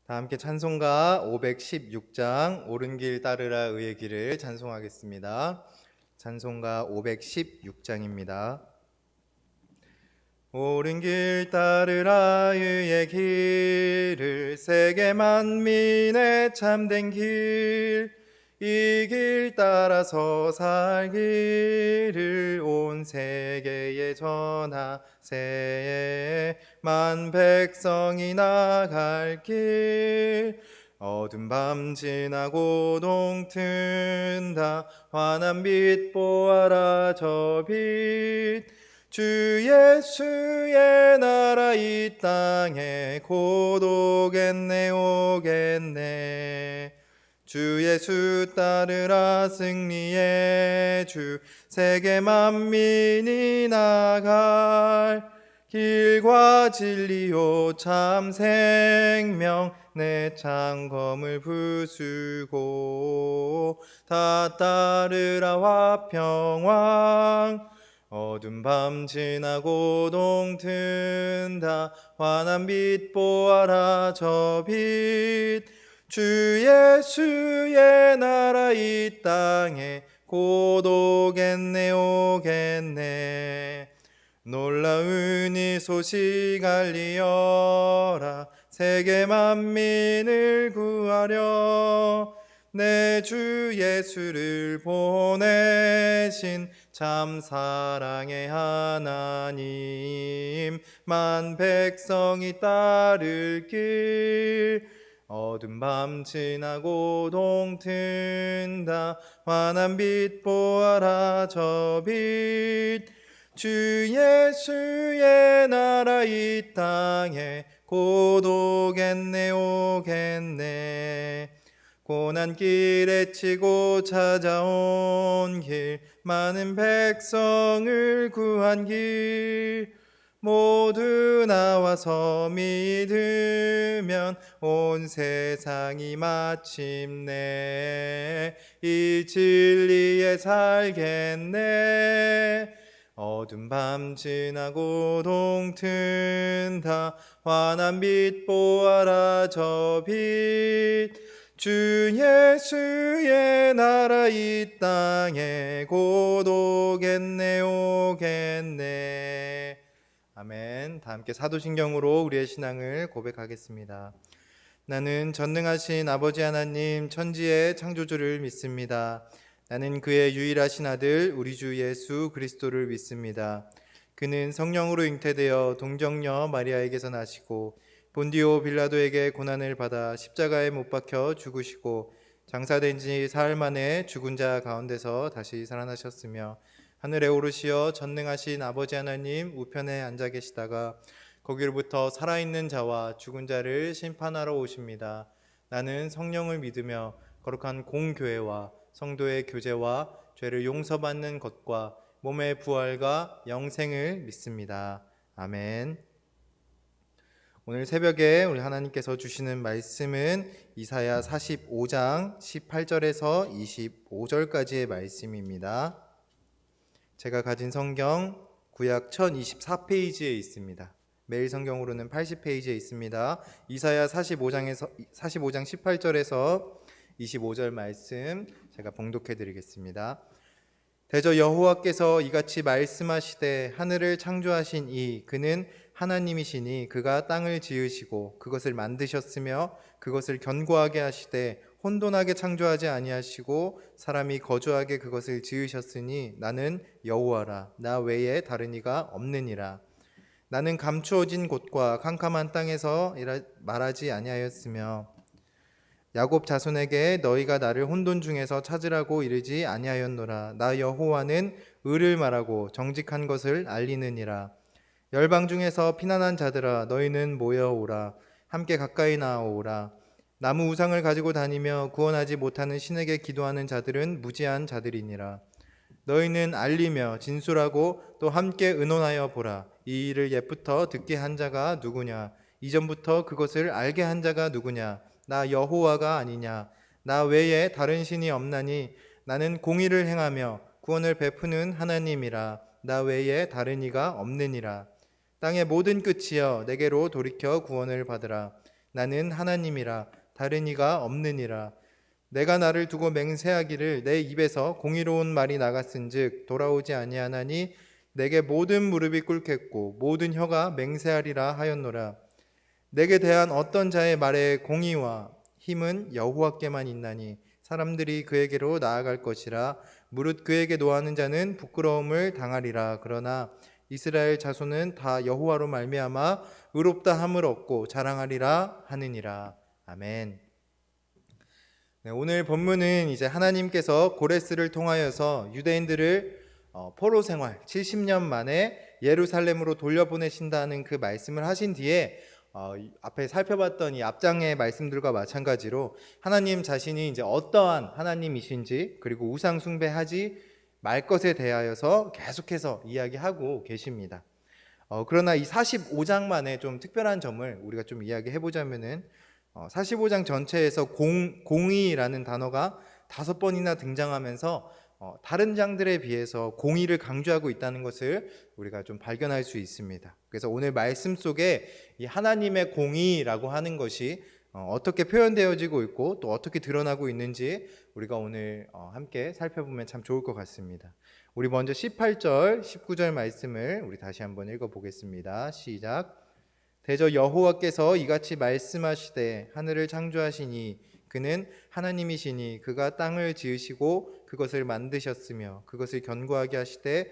다 함께 찬송가 516장 옳은 길 따르라 의의 길을 찬송하겠습니다. 찬송가 516장입니다. 옳은 길 따르라 의의 길을 세계 만민의 참된 길, 이 길 따라서 살기를 온 세계에 전하세. 만 백성이 나갈 길, 어두운 밤 지나고 동튼다. 환한 빛 보아라 저 빛, 주 예수의 나라 이 땅에 곧 오겠네 오겠네. 주 예수 따르라 승리의 주, 세계 만민이 나갈 길과 진리요 참 생명, 내 창검을 부수고 다 따르라 화평왕. 어두운 밤 지나고 동튼다. 환한 빛 보아라 저 빛, 주 예수의 나라 이 땅에 곧 오겠네 오겠네. 놀라운 이 소식 알리어라, 세계 만민을 구하려 내 주 예수를 보내신 참 사랑의 하나님. 만 백성이 따를 길, 어두운 밤 지나고 동튼다. 환한 빛 보아라 저 빛, 주 예수의 나라 이 땅에 곧 오겠네 오겠네. 고난 길에 치고 찾아온 길, 많은 백성을 구한 길, 모두 나와서 믿으면 온 세상이 마침내 이 진리에 살겠네. 어두운 밤 지나고 동튼다. 환한 빛 보아라 저 빛, 주 예수의 나라 이 땅에 곧 오겠네 오겠네. 아멘. 다 함께 사도신경으로 우리의 신앙을 고백하겠습니다. 나는 전능하신 아버지 하나님 천지의 창조주를 믿습니다. 나는 그의 유일하신 아들 우리 주 예수 그리스도를 믿습니다. 그는 성령으로 잉태되어 동정녀 마리아에게서 나시고 본디오 빌라도에게 고난을 받아 십자가에 못 박혀 죽으시고 장사된 지 사흘 만에 죽은 자 가운데서 다시 살아나셨으며 하늘에 오르시어 전능하신 아버지 하나님 우편에 앉아 계시다가 거기로부터 살아있는 자와 죽은 자를 심판하러 오십니다. 나는 성령을 믿으며 거룩한 공교회와 성도의 교제와 죄를 용서받는 것과 몸의 부활과 영생을 믿습니다. 아멘. 오늘 새벽에 우리 하나님께서 주시는 말씀은 이사야 45장 18절에서 25절까지의 말씀입니다. 제가 가진 성경 구약 1024페이지에 있습니다. 매일 성경으로는 80페이지에 있습니다. 이사야 45장 18절에서 25절 말씀 제가 봉독해 드리겠습니다. 대저 여호와께서 이같이 말씀하시되 하늘을 창조하신 이 그는 하나님이시니 그가 땅을 지으시고 그것을 만드셨으며 그것을 견고하게 하시되 혼돈하게 창조하지 아니하시고 사람이 거주하게 그것을 지으셨으니 나는 여호와라. 나 외에 다른 이가 없느니라. 나는 감추어진 곳과 캄캄한 땅에서 말하지 아니하였으며 야곱 자손에게 너희가 나를 혼돈 중에서 찾으라고 이르지 아니하였노라. 나 여호와는 의를 말하고 정직한 것을 알리느니라. 열방 중에서 피난한 자들아 너희는 모여오라. 함께 가까이 나아오라. 나무 우상을 가지고 다니며 구원하지 못하는 신에게 기도하는 자들은 무지한 자들이니라. 너희는 알리며 진술하고 또 함께 의논하여 보라. 이 일을 옛부터 듣게 한 자가 누구냐? 이전부터 그것을 알게 한 자가 누구냐? 나 여호와가 아니냐? 나 외에 다른 신이 없나니 나는 공의를 행하며 구원을 베푸는 하나님이라. 나 외에 다른 이가 없느니라. 땅의 모든 끝이여 내게로 돌이켜 구원을 받으라. 나는 하나님이라 다른 이가 없느니라. 내가 나를 두고 맹세하기를 내 입에서 공의로운 말이 나갔은즉 돌아오지 아니하나니 내게 모든 무릎이 꿇겠고 모든 혀가 맹세하리라 하였노라. 내게 대한 어떤 자의 말에 공의와 힘은 여호와께만 있나니 사람들이 그에게로 나아갈 것이라. 무릇 그에게 노하는 자는 부끄러움을 당하리라. 그러나 이스라엘 자손은 다 여호와로 말미암아 의롭다 함을 얻고 자랑하리라 하느니라. 아멘. 네, 오늘 본문은 이제 하나님께서 고레스를 통하여서 유대인들을 포로 생활 70년 만에 예루살렘으로 돌려보내신다는 그 말씀을 하신 뒤에 앞에 살펴봤던 이 앞장의 말씀들과 마찬가지로 하나님 자신이 이제 어떠한 하나님이신지 그리고 우상 숭배하지 말 것에 대하여서 계속해서 이야기하고 계십니다. 그러나 이 45장만의 좀 특별한 점을 우리가 좀 이야기해 보자면은 45장 전체에서 공의라는 단어가 5번이나 등장하면서 다른 장들에 비해서 공의를 강조하고 있다는 것을 우리가 좀 발견할 수 있습니다. 그래서 오늘 말씀 속에 이 하나님의 공의라고 하는 것이 어떻게 표현되어지고 있고 또 어떻게 드러나고 있는지 우리가 오늘 함께 살펴보면 참 좋을 것 같습니다. 우리 먼저 18절, 19절 말씀을 우리 다시 한번 읽어보겠습니다. 시작. 대저 여호와께서 이같이 말씀하시되 하늘을 창조하시니 그는 하나님이시니 그가 땅을 지으시고 그것을 만드셨으며 그것을 견고하게 하시되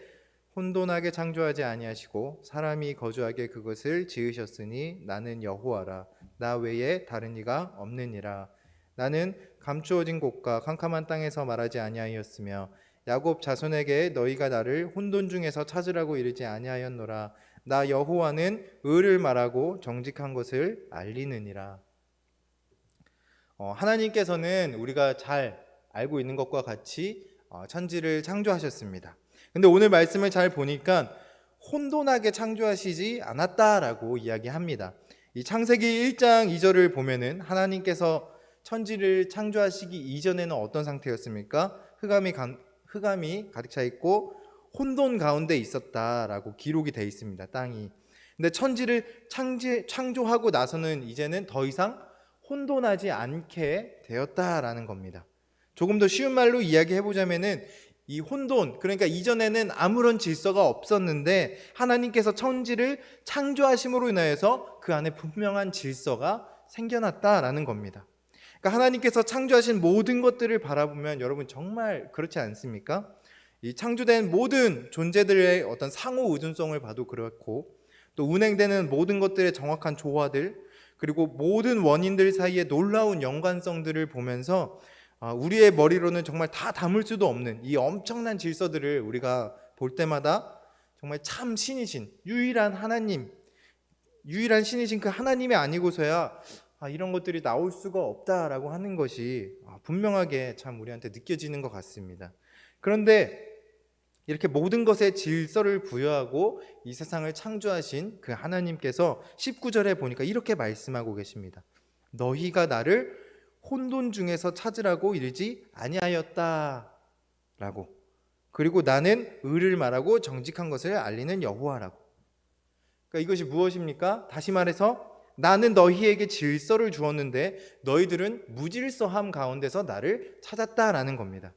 혼돈하게 창조하지 아니하시고 사람이 거주하게 그것을 지으셨으니 나는 여호와라. 나 외에 다른 이가 없느니라. 나는 감추어진 곳과 캄캄한 땅에서 말하지 아니하였으며 야곱 자손에게 너희가 나를 혼돈 중에서 찾으라고 이르지 아니하였노라. 나 여호와는 의를 말하고 정직한 것을 알리느니라. 하나님께서는 우리가 잘 알고 있는 것과 같이 천지를 창조하셨습니다. 근데 오늘 말씀을 잘 보니까 혼돈하게 창조하시지 않았다라고 이야기합니다. 이 창세기 1장 2절을 보면은 하나님께서 천지를 창조하시기 이전에는 어떤 상태였습니까? 흑암이 가득 차 있고 혼돈 가운데 있었다라고 기록이 되어 있습니다. 땅이. 근데 천지를 창조하고 나서는 이제는 더 이상 혼돈하지 않게 되었다라는 겁니다. 조금 더 쉬운 말로 이야기해 보자면은 이 혼돈, 그러니까 이전에는 아무런 질서가 없었는데 하나님께서 천지를 창조하심으로 인하여서 그 안에 분명한 질서가 생겨났다라는 겁니다. 그러니까 하나님께서 창조하신 모든 것들을 바라보면 여러분 정말 그렇지 않습니까? 이 창조된 모든 존재들의 어떤 상호 의존성을 봐도 그렇고 또 운행되는 모든 것들의 정확한 조화들 그리고 모든 원인들 사이의 놀라운 연관성들을 보면서 우리의 머리로는 정말 다 담을 수도 없는 이 엄청난 질서들을 우리가 볼 때마다 정말 참 신이신 유일한 하나님, 유일한 신이신 그 하나님이 아니고서야 이런 것들이 나올 수가 없다라고 하는 것이 분명하게 참 우리한테 느껴지는 것 같습니다. 그런데 이렇게 모든 것에 질서를 부여하고 이 세상을 창조하신 그 하나님께서 19절에 보니까 이렇게 말씀하고 계십니다. 너희가 나를 혼돈 중에서 찾으라고 이르지 아니하였다 라고. 그리고 나는 의를 말하고 정직한 것을 알리는 여호와라고. 그러니까 이것이 무엇입니까? 다시 말해서 나는 너희에게 질서를 주었는데 너희들은 무질서함 가운데서 나를 찾았다라는 겁니다.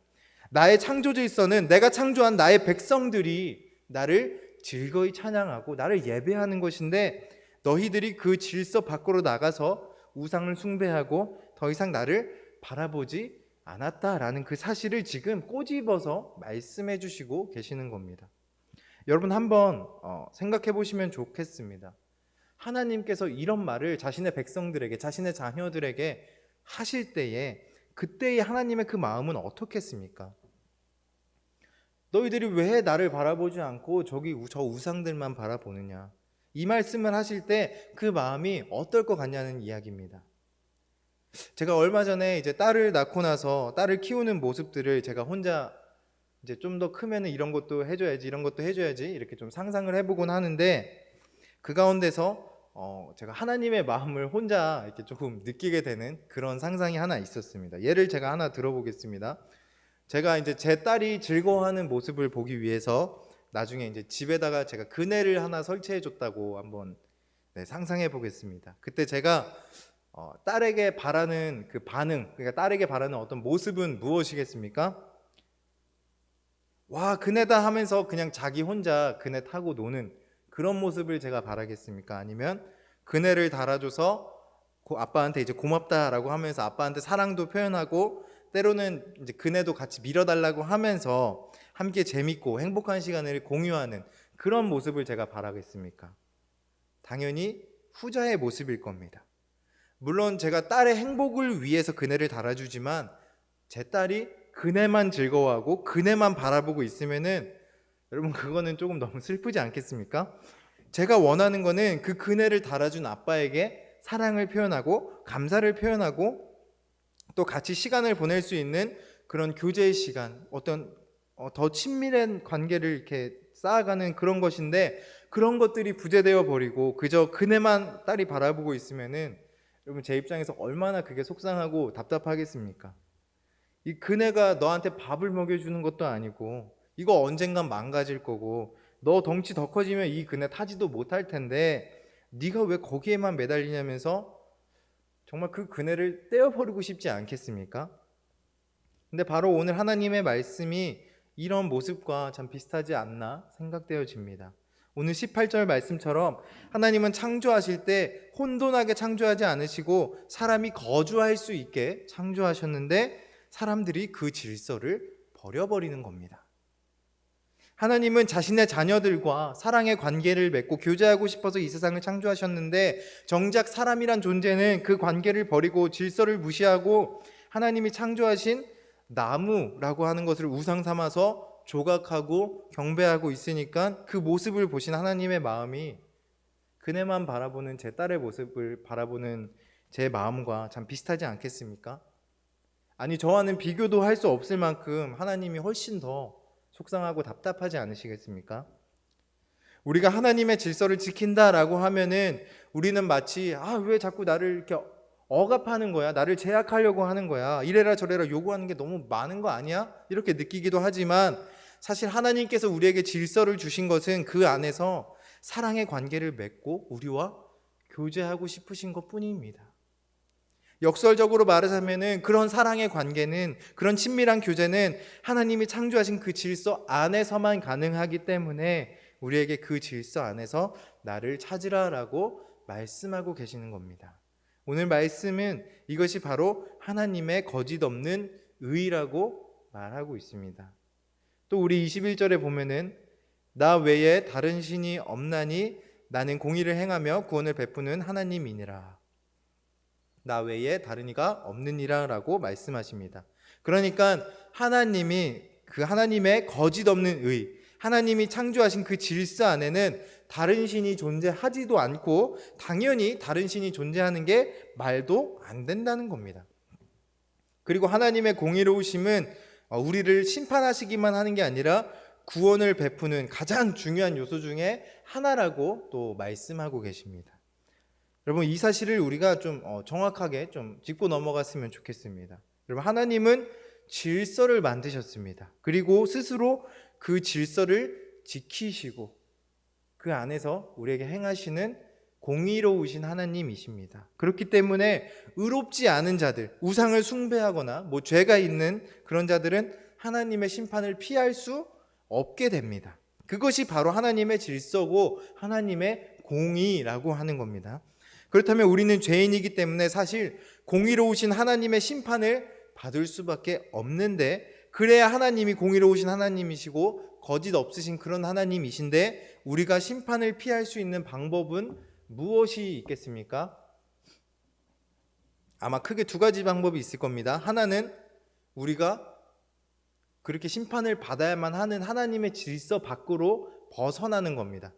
나의 창조 질서는 내가 창조한 나의 백성들이 나를 즐거이 찬양하고 나를 예배하는 것인데 너희들이 그 질서 밖으로 나가서 우상을 숭배하고 더 이상 나를 바라보지 않았다라는 그 사실을 지금 꼬집어서 말씀해 주시고 계시는 겁니다. 여러분 한번 생각해 보시면 좋겠습니다. 하나님께서 이런 말을 자신의 백성들에게, 자신의 자녀들에게 하실 때에 그때의 하나님의 그 마음은 어떻겠습니까? 너희들이 왜 나를 바라보지 않고 저 우상들만 바라보느냐? 이 말씀을 하실 때 그 마음이 어떨 것 같냐는 이야기입니다. 제가 얼마 전에 이제 딸을 낳고 나서 딸을 키우는 모습들을 제가 혼자 이제 좀 더 크면은 이런 것도 해줘야지, 이런 것도 해줘야지 이렇게 좀 상상을 해보곤 하는데 그 가운데서 제가 하나님의 마음을 혼자 이렇게 조금 느끼게 되는 그런 상상이 하나 있었습니다. 예를 제가 하나 들어보겠습니다. 제가 이제 제 딸이 즐거워하는 모습을 보기 위해서 나중에 이제 집에다가 제가 그네를 하나 설치해 줬다고 한번 상상해 보겠습니다. 그때 제가 딸에게 바라는 그 반응, 그러니까 딸에게 바라는 어떤 모습은 무엇이겠습니까? 와, 그네다 하면서 그냥 자기 혼자 그네 타고 노는 그런 모습을 제가 바라겠습니까? 아니면 그네를 달아줘서 아빠한테 이제 고맙다라고 하면서 아빠한테 사랑도 표현하고 때로는 이제 그네도 같이 밀어달라고 하면서 함께 재밌고 행복한 시간을 공유하는 그런 모습을 제가 바라겠습니까? 당연히 후자의 모습일 겁니다. 물론 제가 딸의 행복을 위해서 그네를 달아주지만 제 딸이 그네만 즐거워하고 그네만 바라보고 있으면은 여러분 그거는 조금 너무 슬프지 않겠습니까? 제가 원하는 거는 그 그네를 달아준 아빠에게 사랑을 표현하고 감사를 표현하고 또 같이 시간을 보낼 수 있는 그런 교제의 시간, 어떤 더 친밀한 관계를 이렇게 쌓아가는 그런 것인데 그런 것들이 부재되어 버리고 그저 그네만 딸이 바라보고 있으면은 여러분 제 입장에서 얼마나 그게 속상하고 답답하겠습니까? 이 그네가 너한테 밥을 먹여주는 것도 아니고 이거 언젠간 망가질 거고 너 덩치 더 커지면 이 그네 타지도 못할 텐데 네가 왜 거기에만 매달리냐면서 정말 그 그네를 떼어버리고 싶지 않겠습니까? 근데 바로 오늘 하나님의 말씀이 이런 모습과 참 비슷하지 않나 생각되어집니다. 오늘 18절 말씀처럼 하나님은 창조하실 때 혼돈하게 창조하지 않으시고 사람이 거주할 수 있게 창조하셨는데 사람들이 그 질서를 버려버리는 겁니다. 하나님은 자신의 자녀들과 사랑의 관계를 맺고 교제하고 싶어서 이 세상을 창조하셨는데 정작 사람이란 존재는 그 관계를 버리고 질서를 무시하고 하나님이 창조하신 나무라고 하는 것을 우상 삼아서 조각하고 경배하고 있으니까 그 모습을 보신 하나님의 마음이 그네만 바라보는 제 딸의 모습을 바라보는 제 마음과 참 비슷하지 않겠습니까? 아니 저와는 비교도 할 수 없을 만큼 하나님이 훨씬 더 속상하고 답답하지 않으시겠습니까? 우리가 하나님의 질서를 지킨다라고 하면은 우리는 마치 왜 자꾸 나를 이렇게 억압하는 거야? 나를 제약하려고 하는 거야? 이래라 저래라 요구하는 게 너무 많은 거 아니야? 이렇게 느끼기도 하지만 사실 하나님께서 우리에게 질서를 주신 것은 그 안에서 사랑의 관계를 맺고 우리와 교제하고 싶으신 것뿐입니다. 역설적으로 말하자면은 그런 사랑의 관계는 그런 친밀한 교제는 하나님이 창조하신 그 질서 안에서만 가능하기 때문에 우리에게 그 질서 안에서 나를 찾으라라고 말씀하고 계시는 겁니다. 오늘 말씀은 이것이 바로 하나님의 거짓 없는 의라고 말하고 있습니다. 또 우리 21절에 보면은 나 외에 다른 신이 없나니 나는 공의를 행하며 구원을 베푸는 하나님이니라. 나 외에 다른 이가 없느니라라고 말씀하십니다. 그러니까 하나님이 그 하나님의 거짓 없는 의, 하나님이 창조하신 그 질서 안에는 다른 신이 존재하지도 않고 당연히 다른 신이 존재하는 게 말도 안 된다는 겁니다. 그리고 하나님의 공의로우심은 우리를 심판하시기만 하는 게 아니라 구원을 베푸는 가장 중요한 요소 중에 하나라고 또 말씀하고 계십니다. 여러분 이 사실을 우리가 좀 정확하게 좀 짚고 넘어갔으면 좋겠습니다. 여러분 하나님은 질서를 만드셨습니다. 그리고 스스로 그 질서를 지키시고 그 안에서 우리에게 행하시는 공의로우신 하나님이십니다. 그렇기 때문에 의롭지 않은 자들, 우상을 숭배하거나 죄가 있는 그런 자들은 하나님의 심판을 피할 수 없게 됩니다. 그것이 바로 하나님의 질서고 하나님의 공의라고 하는 겁니다. 그렇다면 우리는 죄인이기 때문에 사실 공의로우신 하나님의 심판을 받을 수밖에 없는데 그래야 하나님이 공의로우신 하나님이시고 거짓 없으신 그런 하나님이신데 우리가 심판을 피할 수 있는 방법은 무엇이 있겠습니까? 아마 크게 두 가지 방법이 있을 겁니다. 하나는 우리가 그렇게 심판을 받아야만 하는 하나님의 질서 밖으로 벗어나는 겁니다.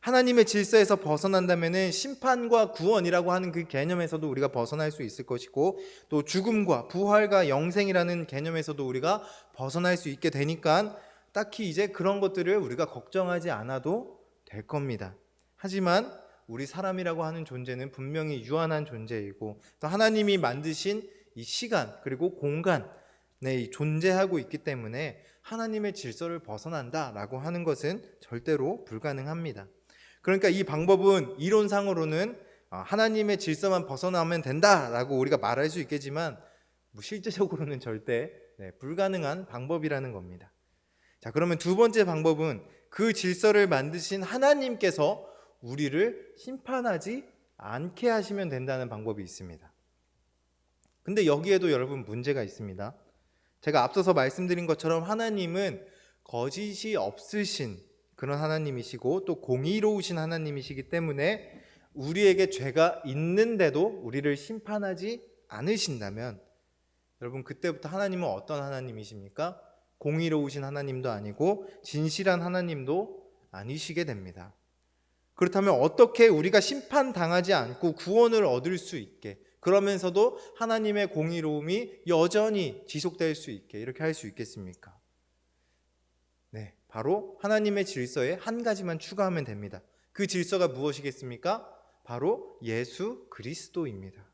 하나님의 질서에서 벗어난다면 심판과 구원이라고 하는 그 개념에서도 우리가 벗어날 수 있을 것이고 또 죽음과 부활과 영생이라는 개념에서도 우리가 벗어날 수 있게 되니까 딱히 이제 그런 것들을 우리가 걱정하지 않아도 될 겁니다. 하지만 우리 사람이라고 하는 존재는 분명히 유한한 존재이고 또 하나님이 만드신 이 시간 그리고 공간에 존재하고 있기 때문에 하나님의 질서를 벗어난다라고 하는 것은 절대로 불가능합니다. 그러니까 이 방법은 이론상으로는 하나님의 질서만 벗어나면 된다라고 우리가 말할 수 있겠지만 실제적으로는 절대 불가능한 방법이라는 겁니다. 자, 그러면 두 번째 방법은 그 질서를 만드신 하나님께서 우리를 심판하지 않게 하시면 된다는 방법이 있습니다. 근데 여기에도 여러분 문제가 있습니다. 제가 앞서서 말씀드린 것처럼 하나님은 거짓이 없으신 그런 하나님이시고 또 공의로우신 하나님이시기 때문에 우리에게 죄가 있는데도 우리를 심판하지 않으신다면 여러분 그때부터 하나님은 어떤 하나님이십니까? 공의로우신 하나님도 아니고 진실한 하나님도 아니시게 됩니다. 그렇다면 어떻게 우리가 심판당하지 않고 구원을 얻을 수 있게, 그러면서도 하나님의 공의로움이 여전히 지속될 수 있게 이렇게 할 수 있겠습니까? 네, 바로 하나님의 질서에 한 가지만 추가하면 됩니다. 그 질서가 무엇이겠습니까? 바로 예수 그리스도입니다.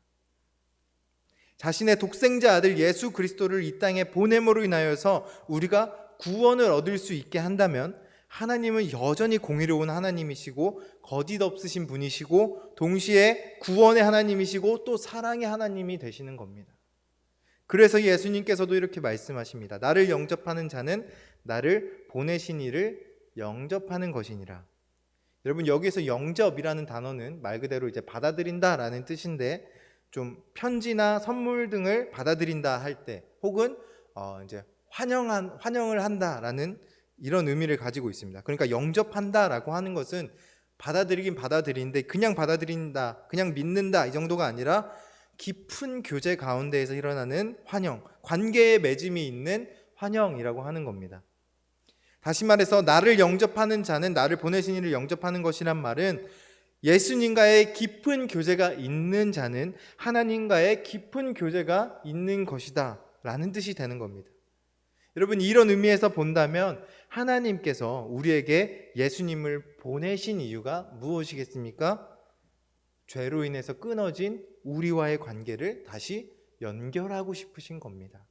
자신의 독생자 아들 예수 그리스도를 이 땅에 보냄으로 인하여서 우리가 구원을 얻을 수 있게 한다면 하나님은 여전히 공의로운 하나님이시고 거짓 없으신 분이시고 동시에 구원의 하나님이시고 또 사랑의 하나님이 되시는 겁니다. 그래서 예수님께서도 이렇게 말씀하십니다. 나를 영접하는 자는 나를 보내신 이를 영접하는 것이니라. 여러분 여기서 영접이라는 단어는 말 그대로 이제 받아들인다라는 뜻인데 좀 편지나 선물 등을 받아들인다 할 때 혹은 이제 환영을 한다라는 이런 의미를 가지고 있습니다. 그러니까 영접한다라고 하는 것은 받아들이긴 받아들이는데 그냥 받아들인다, 그냥 믿는다 이 정도가 아니라 깊은 교제 가운데에서 일어나는 환영, 관계의 맺음이 있는 환영이라고 하는 겁니다. 다시 말해서 나를 영접하는 자는 나를 보내신 이를 영접하는 것이란 말은 예수님과의 깊은 교제가 있는 자는 하나님과의 깊은 교제가 있는 것이다 라는 뜻이 되는 겁니다. 여러분 이런 의미에서 본다면 하나님께서 우리에게 예수님을 보내신 이유가 무엇이겠습니까? 죄로 인해서 끊어진 우리와의 관계를 다시 연결하고 싶으신 겁니다.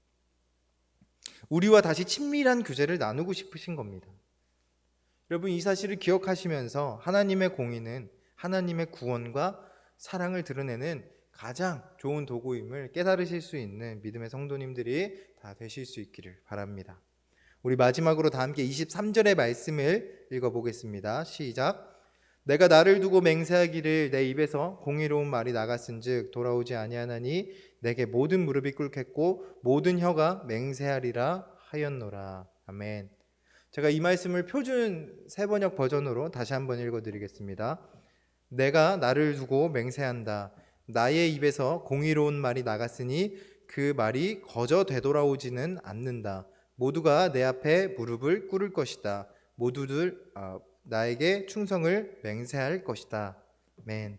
우리와 다시 친밀한 교제를 나누고 싶으신 겁니다. 여러분 이 사실을 기억하시면서 하나님의 공의는 하나님의 구원과 사랑을 드러내는 가장 좋은 도구임을 깨달으실 수 있는 믿음의 성도님들이 다 되실 수 있기를 바랍니다. 우리 마지막으로 다 함께 23절의 말씀을 읽어보겠습니다. 시작. 내가 나를 두고 맹세하기를 내 입에서 공의로운 말이 나갔은즉 돌아오지 아니하나니 내게 모든 무릎이 꿇겠고 모든 혀가 맹세하리라 하였노라. 아멘. 제가 이 말씀을 표준 세번역 버전으로 다시 한번 읽어드리겠습니다. 내가 나를 두고 맹세한다. 나의 입에서 공의로운 말이 나갔으니 그 말이 거저 되돌아오지는 않는다. 모두가 내 앞에 무릎을 꿇을 것이다. 모두들 나에게 충성을 맹세할 것이다. 아멘.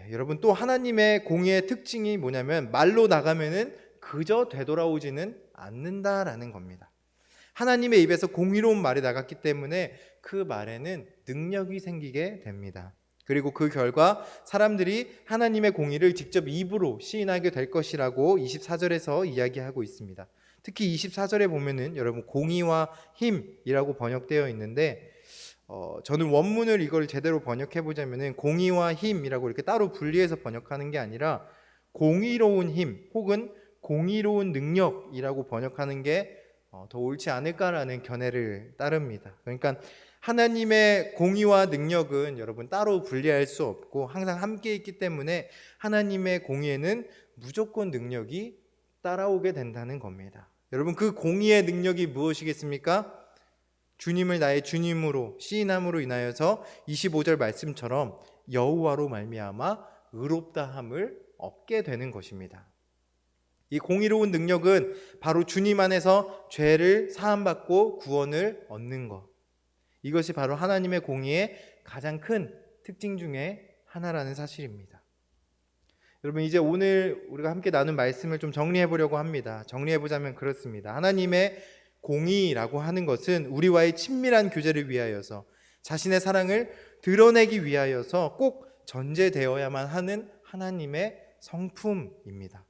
여러분 또 하나님의 공의의 특징이 뭐냐면 말로 나가면은 그저 되돌아오지는 않는다라는 겁니다. 하나님의 입에서 공의로운 말이 나갔기 때문에 그 말에는 능력이 생기게 됩니다. 그리고 그 결과 사람들이 하나님의 공의를 직접 입으로 시인하게 될 것이라고 24절에서 이야기하고 있습니다. 특히 24절에 보면은 여러분 공의와 힘이라고 번역되어 있는데 저는 원문을 이걸 제대로 번역해 보자면은 공의와 힘이라고 이렇게 따로 분리해서 번역하는 게 아니라 공의로운 힘 혹은 공의로운 능력이라고 번역하는 게 더 옳지 않을까라는 견해를 따릅니다. 그러니까 하나님의 공의와 능력은 여러분 따로 분리할 수 없고 항상 함께 있기 때문에 하나님의 공의에는 무조건 능력이 따라오게 된다는 겁니다. 여러분 그 공의의 능력이 무엇이겠습니까? 주님을 나의 주님으로 시인함으로 인하여서 25절 말씀처럼 여호와로 말미암아 의롭다함을 얻게 되는 것입니다. 이 공의로운 능력은 바로 주님 안에서 죄를 사함받고 구원을 얻는 것. 이것이 바로 하나님의 공의의 가장 큰 특징 중에 하나라는 사실입니다. 여러분 이제 오늘 우리가 함께 나눈 말씀을 좀 정리해 보려고 합니다. 정리해 보자면 그렇습니다. 하나님의 공의라고 하는 것은 우리와의 친밀한 교제를 위하여서 자신의 사랑을 드러내기 위하여서 꼭 전제되어야만 하는 하나님의 성품입니다.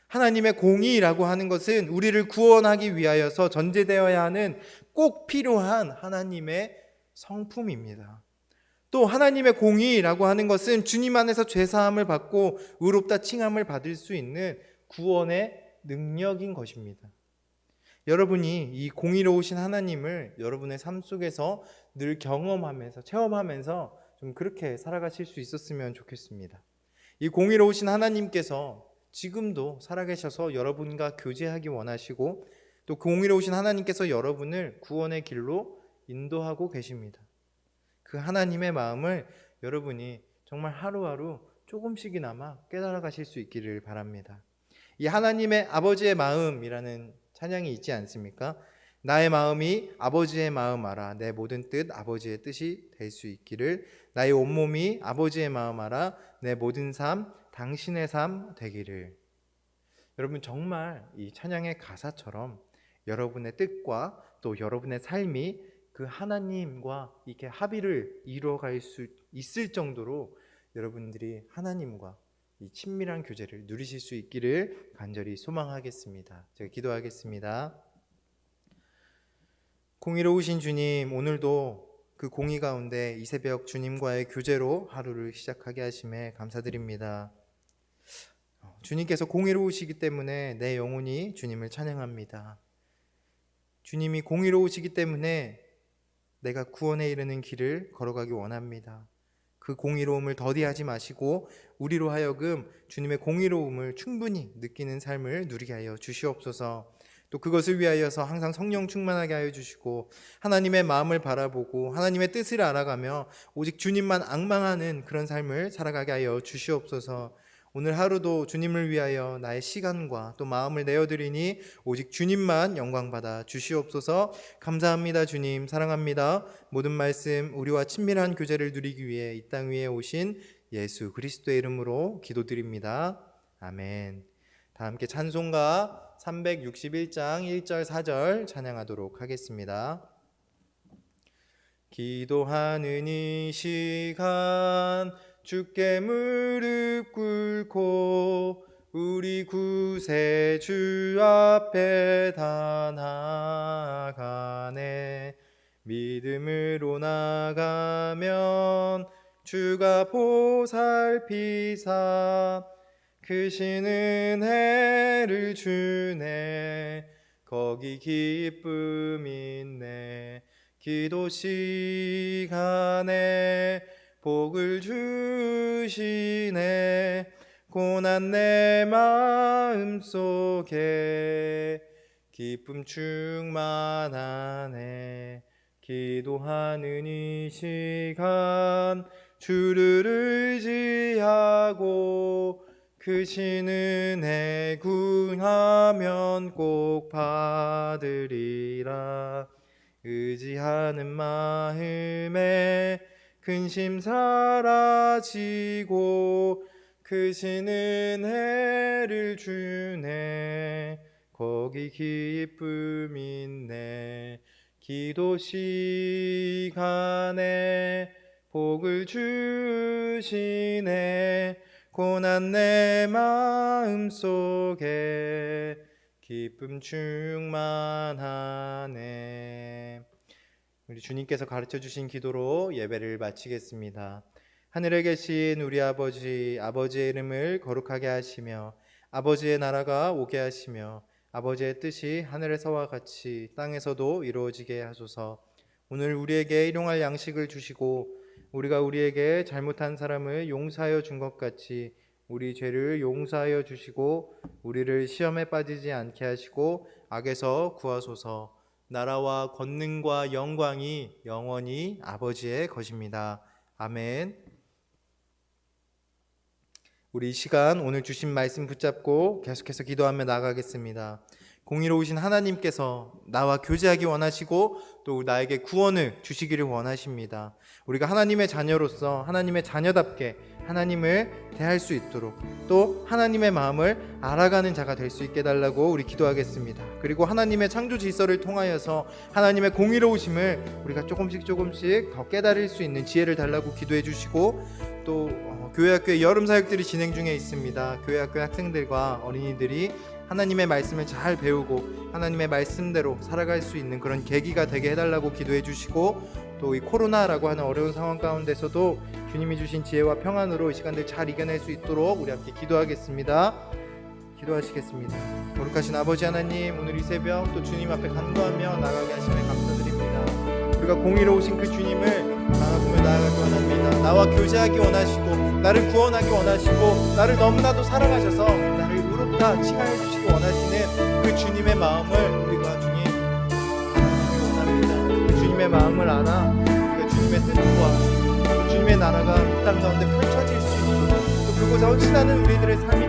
하나님의 공의라고 하는 것은 우리를 구원하기 위하여서 전제되어야 하는 꼭 필요한 하나님의 성품입니다. 또 하나님의 공의라고 하는 것은 주님 안에서 죄사함을 받고 의롭다 칭함을 받을 수 있는 구원의 능력인 것입니다. 여러분이 이 공의로우신 하나님을 여러분의 삶 속에서 늘 경험하면서 체험하면서 좀 그렇게 살아가실 수 있었으면 좋겠습니다. 이 공의로우신 하나님께서 지금도 살아계셔서 여러분과 교제하기 원하시고 또 그 공의로우신 하나님께서 여러분을 구원의 길로 인도하고 계십니다. 그 하나님의 마음을 여러분이 정말 하루하루 조금씩이나마 깨달아 가실 수 있기를 바랍니다. 이 하나님의 아버지의 마음이라는 찬양이 있지 않습니까? 나의 마음이 아버지의 마음 알아 내 모든 뜻 아버지의 뜻이 될 수 있기를 나의 온몸이 아버지의 마음 알아 내 모든 삶 당신의 삶 되기를. 여러분 정말 이 찬양의 가사처럼 여러분의 뜻과 또 여러분의 삶이 그 하나님과 이렇게 합의를 이루어갈 수 있을 정도로 여러분들이 하나님과 이 친밀한 교제를 누리실 수 있기를 간절히 소망하겠습니다. 제가 기도하겠습니다. 공의로우신 주님, 오늘도 그 공의 가운데 이 새벽 주님과의 교제로 하루를 시작하게 하심에 감사드립니다. 주님께서 공의로우시기 때문에 내 영혼이 주님을 찬양합니다. 주님이 공의로우시기 때문에 내가 구원에 이르는 길을 걸어가기 원합니다. 그 공의로움을 더디하지 마시고 우리로 하여금 주님의 공의로움을 충분히 느끼는 삶을 누리게 하여 주시옵소서. 또 그것을 위하여서 항상 성령 충만하게 하여 주시고 하나님의 마음을 바라보고 하나님의 뜻을 알아가며 오직 주님만 앙망하는 그런 삶을 살아가게 하여 주시옵소서. 오늘 하루도 주님을 위하여 나의 시간과 또 마음을 내어드리니 오직 주님만 영광받아 주시옵소서. 감사합니다. 주님 사랑합니다. 모든 말씀 우리와 친밀한 교제를 누리기 위해 이 땅 위에 오신 예수 그리스도의 이름으로 기도드립니다. 아멘. 다 함께 찬송가 361장 1절 4절 찬양하도록 하겠습니다. 기도하는 이 시간 주께 무릎 꿇고 우리 구세주 앞에 다 나아가네. 믿음으로 나가면 주가 보살피사 크신 은혜를 주네. 거기 기쁨 있네. 기도 시간에 복을 주시네. 고난 내 마음 속에 기쁨 충만하네. 기도하는 이 시간 주를 의지하고 크신 은혜 구하면 꼭 받으리라. 의지하는 마음에 근심 사라지고 크신 은혜를 주네. 거기 기쁨 있네. 기도 시간에 복을 주시네. 고난 내 마음 속에 기쁨 충만하네. 우리 주님께서 가르쳐 주신 기도로 예배를 마치겠습니다. 하늘에 계신 우리 아버지, 아버지의 이름을 거룩하게 하시며 아버지의 나라가 오게 하시며 아버지의 뜻이 하늘에서와 같이 땅에서도 이루어지게 하소서. 오늘 우리에게 일용할 양식을 주시고 우리가 우리에게 잘못한 사람을 용서하여 준 것 같이 우리 죄를 용서하여 주시고 우리를 시험에 빠지지 않게 하시고 악에서 구하소서. 나라와 권능과 영광이 영원히 아버지의 것입니다. 아멘. 우리 이 시간 오늘 주신 말씀 붙잡고 계속해서 기도하며 나가겠습니다. 공의로우신 하나님께서 나와 교제하기 원하시고 또 나에게 구원을 주시기를 원하십니다. 우리가 하나님의 자녀로서 하나님의 자녀답게 하나님을 대할 수 있도록 또 하나님의 마음을 알아가는 자가 될 수 있게 달라고 우리 기도하겠습니다. 그리고 하나님의 창조 질서를 통하여서 하나님의 공의로우심을 우리가 조금씩 더 깨달을 수 있는 지혜를 달라고 기도해 주시고 또 교회학교의 여름 사역들이 진행 중에 있습니다. 교회학교 학생들과 어린이들이 하나님의 말씀을 잘 배우고 하나님의 말씀대로 살아갈 수 있는 그런 계기가 되게 해달라고 기도해 주시고, 또 이 코로나라고 하는 어려운 상황 가운데서도 주님이 주신 지혜와 평안으로 이 시간들 잘 이겨낼 수 있도록 우리 함께 기도하겠습니다. 기도하시겠습니다. 거룩하신 아버지 하나님, 오늘 이 새벽 또 주님 앞에 간구하며 나가게 하심에 감사드립니다. 우리가 공의로우신 그 주님을 바라보며 나아가기 원합니다. 나와 교제하기 원하시고 나를 구원하기 원하시고 나를 너무나도 사랑하셔서 나를 의롭다 칭하여 주시기 원하시는 그 주님의 마음을 우리가 주님 알아가기 원합니다. 주님의 마음을 알아 우리가 주님의 뜻과 주님의 나라가 이 땅 가운데 펼쳐질 수 있도록, 또 그곳에 헌신하는 우리들의 삶이